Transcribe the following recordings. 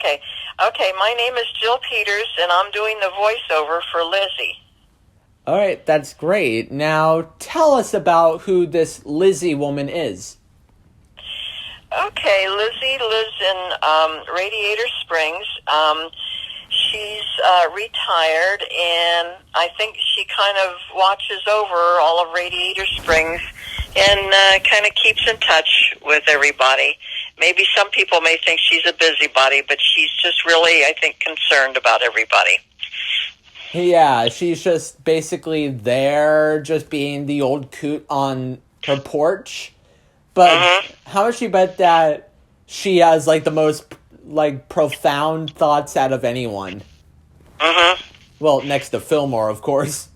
Okay. Okay, my name is Jill Peters, and I'm doing the voiceover for Lizzie. All right, that's great. Now, tell us about who this Lizzie woman is. Okay, Lizzie lives in Radiator Springs. She's retired, and I think she kind of watches over all of Radiator Springs and kind of keeps in touch with everybody. Maybe some people may think she's a busybody, but she's just really, I think, concerned about everybody. Yeah, she's just basically there, just being the old coot on her porch. But how much you bet that she has, like, the most, like, profound thoughts out of anyone? Well, next to Fillmore, of course.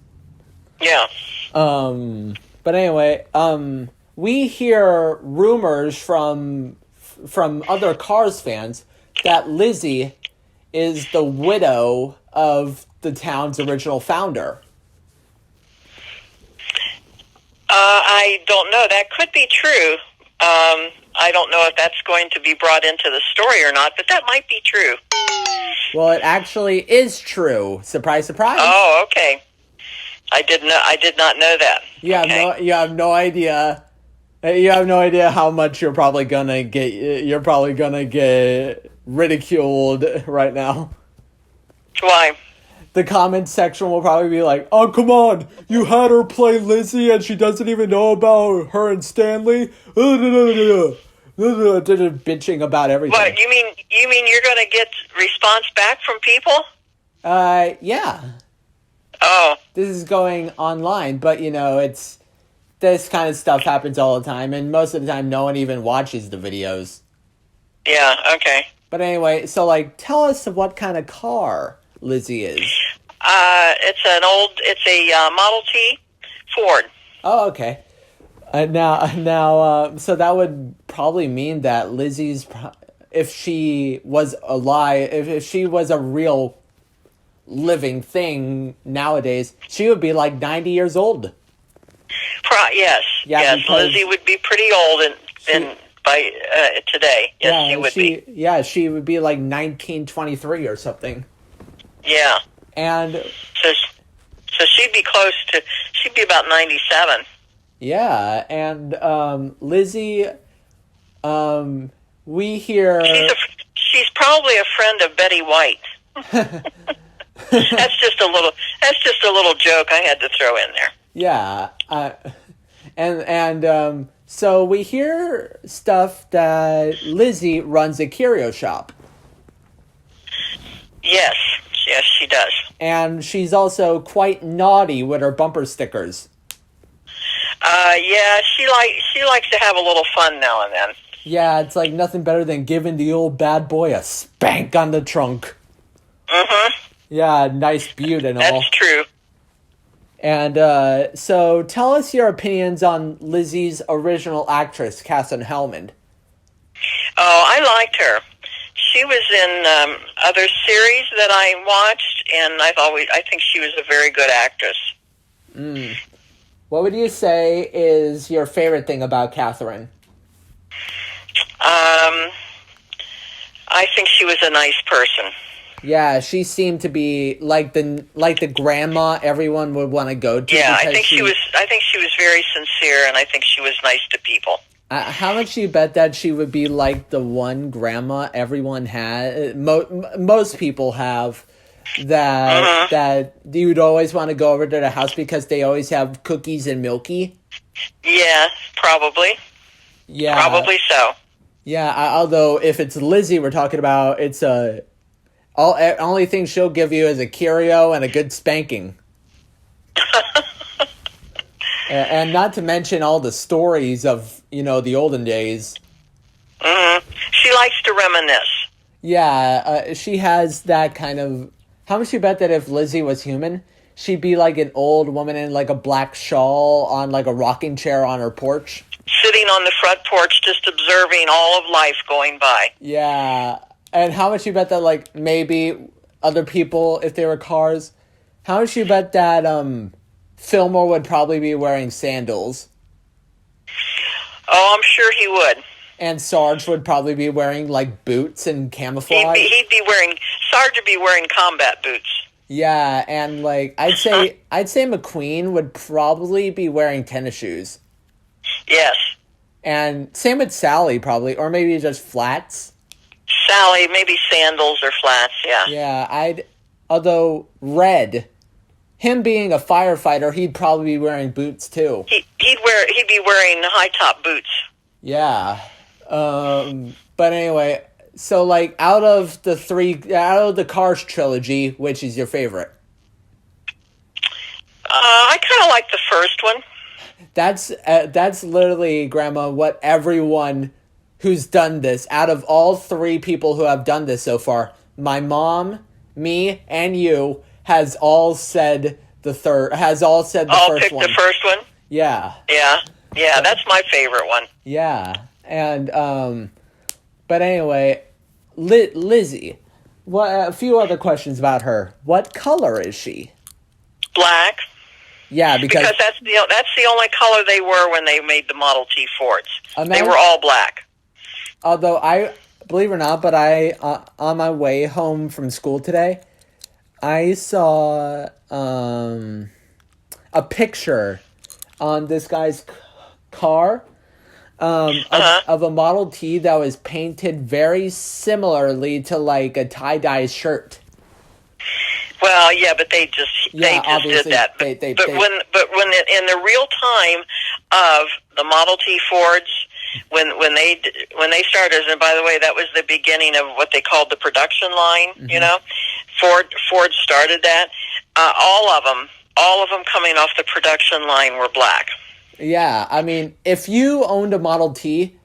Yeah. But anyway, we hear rumors from other Cars fans that Lizzie is the widow of the town's original founder. I don't know. That could be true. I don't know if that's going to be brought into the story or not, but that might be true. Well, it actually is true. Surprise, surprise. Oh, okay. I did not know that. You have no idea. You have no idea how much you're probably gonna get. You're probably gonna get ridiculed right now. Why? The comment section will probably be like, "Oh, come on! You had her play Lizzie, and she doesn't even know about her and Stanley." Bitching about everything. What you mean? You mean you're going to get response back from people? Yeah. Oh. This is going online, but it's this kind of stuff happens all the time, and most of the time, no one even watches the videos. Yeah. Okay. But anyway, so tell us what kind of car Lizzie is. It's a Model T Ford. Oh, okay. So that would probably mean that Lizzie's, if she was alive, if she was a real living thing nowadays, she would be 90 years old. Yes. Yeah, yes. Lizzie would be pretty old by today. Yes, she would be. Yeah, she would be 1923 or something. Yeah. And so she'd be she'd be about 97. Yeah, and Lizzie, we hear she's probably a friend of Betty White. That's just a little joke I had to throw in there. Yeah, and so we hear stuff that Lizzie runs a curio shop. Yes, she does. And she's also quite naughty with her bumper stickers. Yeah, she likes to have a little fun now and then. Yeah, it's nothing better than giving the old bad boy a spank on the trunk. Yeah, nice beaut and all. That's true. And so tell us your opinions on Lizzie's original actress, Katherine Hellman. Oh, I liked her. She was in other series that I watched, and I think she was a very good actress. What would you say is your favorite thing about Katherine? I think she was a nice person. Yeah, she seemed to be like the grandma everyone would want to go to. Yeah, I think she was very sincere, and I think she was nice to people. How much do you bet that she would be like the one grandma everyone had? Most people have that you would always want to go over to the house because they always have cookies and milky. Yeah, probably. Yeah, probably so. Yeah, although if it's Lizzie we're talking about, it's only thing she'll give you is a curio and a good spanking. And not to mention all the stories of, the olden days. She likes to reminisce. Yeah, she has that kind of... How much you bet that if Lizzie was human, she'd be like an old woman in a black shawl on a rocking chair on her porch? Sitting on the front porch just observing all of life going by. Yeah, and how much you bet that maybe other people, if they were cars, how much you bet that Fillmore would probably be wearing sandals? Oh, I'm sure he would. And Sarge would probably be wearing like boots and camouflage. He'd be wearing, Sarge would be wearing combat boots. Yeah, and like I'd say McQueen would probably be wearing tennis shoes. Yes. And same with Sally probably, or maybe just flats. Sally, maybe sandals or flats, yeah. Yeah, although Red, him being a firefighter, he'd probably be wearing boots too. He'd be wearing high top boots. Yeah. But anyway, so like out of the Cars trilogy, which is your favorite? I kind of like the first one. That's literally, Grandma, what everyone who's done this, out of all three people who have done this so far, my mom, me, and you, has all said the first one. The first one? Yeah. Yeah, that's my favorite one. Yeah. And, but anyway, Lizzie, a few other questions about her. What color is she? Black. Yeah, because that's the only color they were when they made the Model T Fords. They were all black. Although believe it or not, but on my way home from school today, I saw a picture on this guy's car of a Model T that was painted very similarly to like a tie-dye shirt. Well, yeah, but they just did that. But when in the real time of the Model T Fords, when they started, and by the way, that was the beginning of what they called the production line. Mm-hmm. You know, Ford started that. All of them coming off the production line were black. Yeah, I mean, if you owned a Model T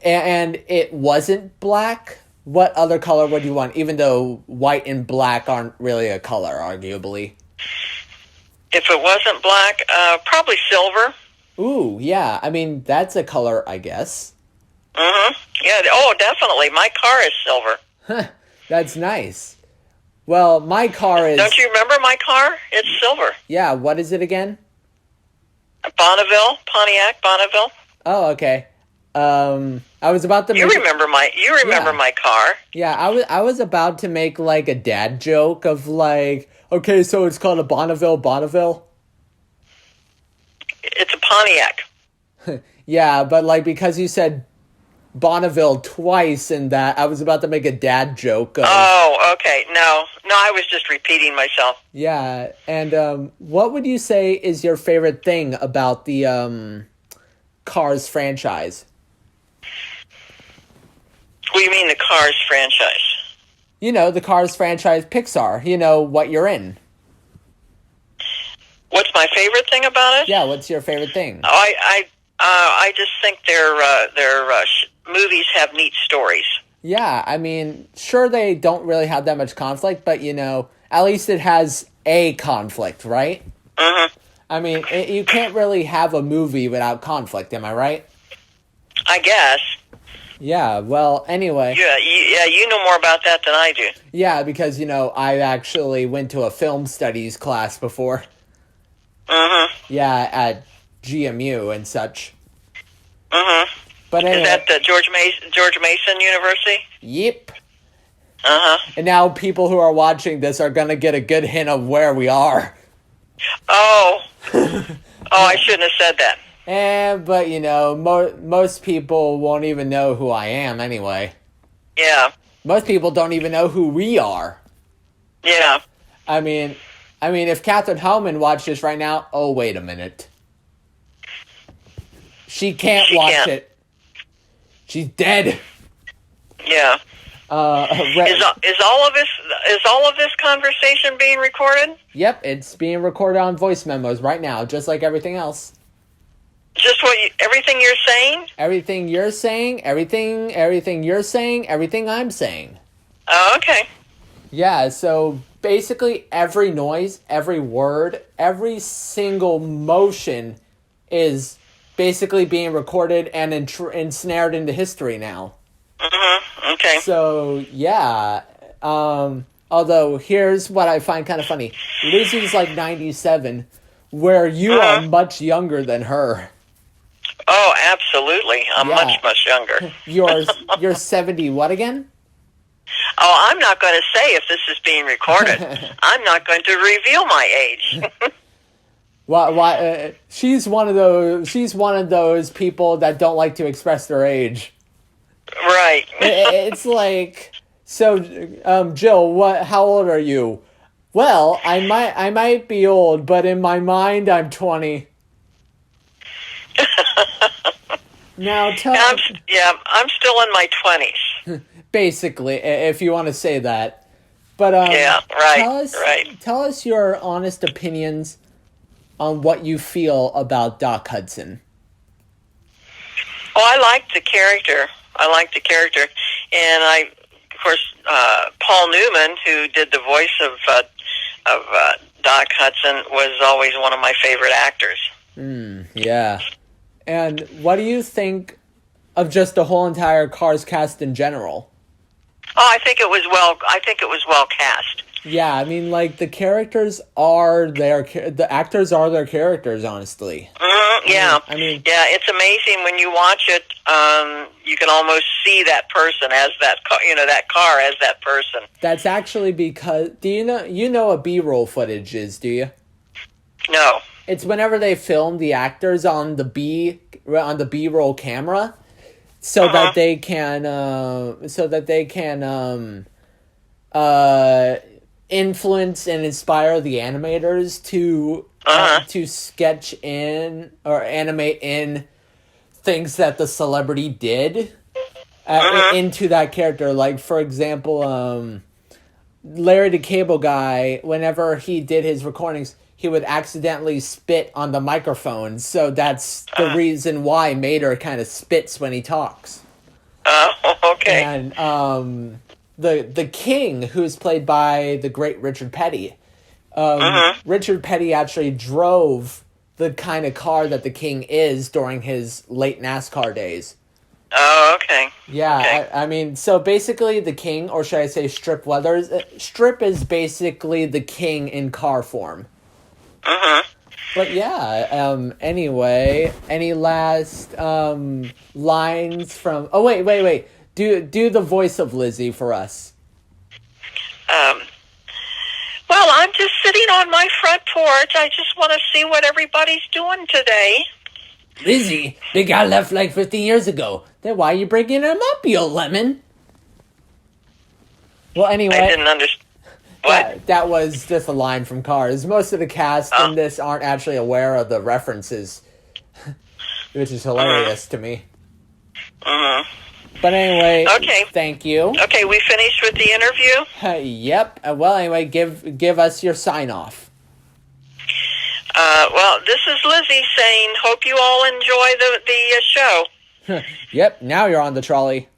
and it wasn't black, what other color would you want? Even though white and black aren't really a color, arguably. If it wasn't black, probably silver. Ooh, yeah. I mean, that's a color, I guess. Mm-hmm. Yeah. Oh, definitely. My car is silver. That's nice. Well, my car is... Don't you remember my car? It's silver. Yeah. What is it again? Pontiac Bonneville. Oh, okay. I was about to make... You remember my car. Yeah, I was about to make like a dad joke of like, okay, so it's called a Bonneville. It's a Pontiac. Yeah, but like because you said Bonneville twice in that, I was about to make a dad joke of... Oh, okay. No, I was just repeating myself. Yeah, and what would you say is your favorite thing about the Cars franchise? What do you mean the Cars franchise? You know, the Cars franchise, Pixar. You know, what you're in. What's my favorite thing about it? Yeah, what's your favorite thing? I just think their movies have neat stories. Yeah, I mean, sure they don't really have that much conflict, but, you know, at least it has a conflict, right? Mm-hmm. I mean, you can't really have a movie without conflict, am I right? I guess. Yeah, well, anyway. Yeah, you know more about that than I do. Yeah, because, you know, I actually went to a film studies class before. Mm-hmm. Yeah, at GMU and such. Mm-hmm. But anyway, is that the George Mason University? Yep. Uh-huh. And now people who are watching this are going to get a good hint of where we are. Oh. I shouldn't have said that. But, you know, most people won't even know who I am anyway. Yeah. Most people don't even know who we are. Yeah. I mean, if Catherine Hellman watched this right now, oh, wait a minute. She can't watch it. She's dead. Yeah. Is all of this conversation being recorded? Yep, it's being recorded on voice memos right now, just like everything else. Just everything you're saying? Everything you're saying, everything you're saying, everything I'm saying. Oh, okay. Yeah, so basically every noise, every word, every single motion is basically being recorded and ensnared into history now. Mm-hmm. Okay. So, yeah. Although, here's what I find kind of funny. Lizzie's like 97, where you are much younger than her. Oh, absolutely. I'm much younger. You're 70 what again? Oh, I'm not going to say if this is being recorded. I'm not going to reveal my age. Why? She's one of those. She's one of those people that don't like to express their age. Right. It's like, so, Jill, what? How old are you? Well, I might be old, but in my mind, I'm 20. Now, I'm still in my 20s. Basically, if you want to say that. But yeah, right. Tell us your honest opinions on what you feel about Doc Hudson. Oh, I liked the character. And of course, Paul Newman, who did the voice of Doc Hudson, was always one of my favorite actors. Yeah. And what do you think of just the whole entire Cars cast in general? Oh, I think it was well cast. Yeah, I mean, like, the actors are their characters, honestly. Yeah. I mean, yeah, it's amazing when you watch it. You can almost see that person as that car as that person. That's actually because, do you know what B-roll footage is, do you? No. It's whenever they film the actors on the B-roll camera, so that they can influence and inspire the animators to sketch in or animate in things that the celebrity did into that character. Like, for example, Larry the Cable Guy, whenever he did his recordings, he would accidentally spit on the microphone, so that's the reason why Mater kind of spits when he talks. Oh, okay. And the King, who's played by the great Richard Petty, Richard Petty actually drove the kind of car that the King is during his late NASCAR days. Oh, okay. Yeah, okay. I mean, so basically the King, or should I say Strip Weathers, Strip is basically the King in car form. But yeah, anyway, any last lines from... Oh, wait. Do the voice of Lizzie for us. Well, I'm just sitting on my front porch. I just want to see what everybody's doing today. Lizzie, the guy left like 15 years ago. Then why are you bringing him up, you old lemon? Well, anyway... I didn't understand. What? That was just a line from Cars. Most of the cast in this aren't actually aware of the references, which is hilarious to me. But anyway, okay. Thank you. Okay, we finished with the interview? Yep. Well, anyway, give us your sign-off. Well, this is Lizzie saying, hope you all enjoy the show. Yep, now you're on the trolley.